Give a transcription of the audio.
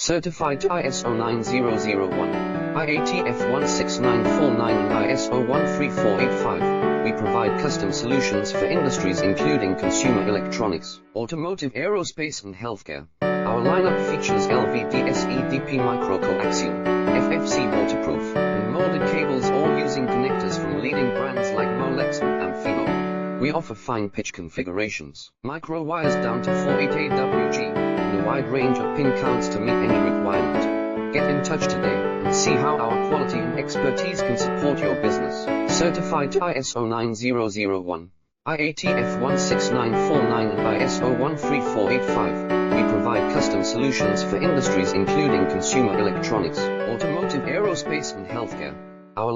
Certified to ISO 9001, IATF 16949 and ISO 13485. We provide custom solutions for industries including consumer electronics, automotive, aerospace and healthcare. Our lineup features LVDS-EDP microcoaxial, FFC waterproof, and molded cables, all using connectors from leading brands like Molex and Amphenol. We offer fine pitch configurations, micro wires down to 48 AWG, and a wide range of pin counts to meet any requirement. Get in touch today and see how our quality and expertise can support your business. Certified to ISO 9001, IATF 16949 and ISO 13485. We provide custom solutions for industries including consumer electronics, automotive, aerospace and healthcare. Our